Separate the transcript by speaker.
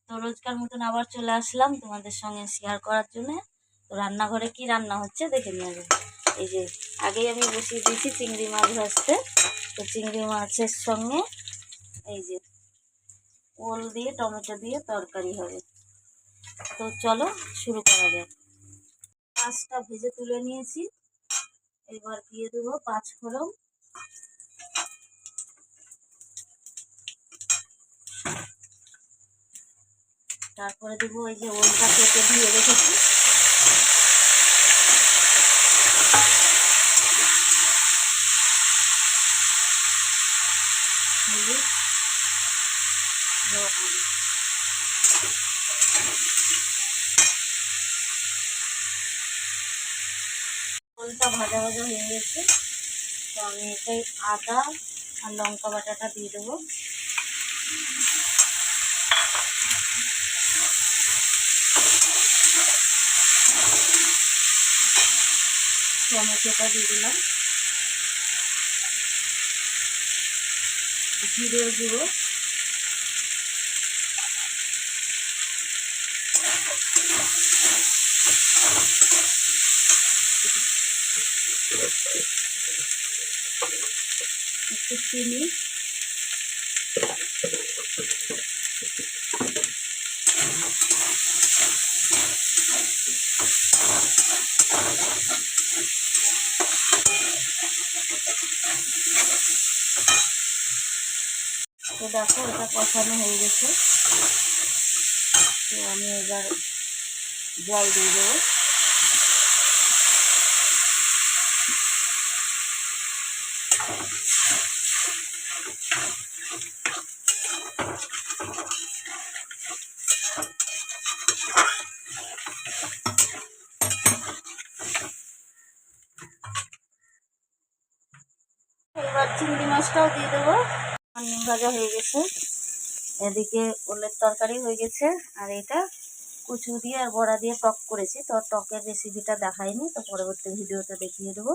Speaker 1: তো রোজকার মতন আবার চলে আসলাম তোমাদের সঙ্গে শেয়ার করার জন্য। তো রান্নাঘরে কি রান্না হচ্ছে দেখে নিয়ে যাবো। এই যে আগেই আমি বসিয়ে দিয়েছি চিংড়ি মাছ ভাজতে। তো চিংড়ি মাছের সঙ্গে এই যে ওল দিয়ে টমেটো দিয়ে তরকারি হবে। তো চলো শুরু করা যাক। মাছটা ভেজে তুলে নিয়েছি, এবার দিয়ে দেবো পাঁচফোড়ন, তারপরে দেবো এই যে ওলটা কেটে দিয়ে রেখেছি, হলুদ, লবণ। ওলটা ভাজা ভাজা হয়ে গেছে, তো আমি এটাই আদা আর লঙ্কা বাটাটা দিয়ে দেবো। টমেটোটা দিয়ে দিলাম, জিরের গুঁড়ো, একটু চিনি, তো দেখো এটা কষানো হয়ে গেছে। তো আমি এবার জল দিয়ে দেবো। এবার চিংড়ি মাছটাও দিয়ে দেবো। নিম ভাজা হয়ে গেছে, এদিকে ওলের তরকারি হয়ে গেছে, আর এটা কচু দিয়ে আর বড়া দিয়ে টক করেছি। তো টকের রেসিপিটা দেখাইনি, তো পরবর্তী ভিডিওতে দেখিয়ে দেবো।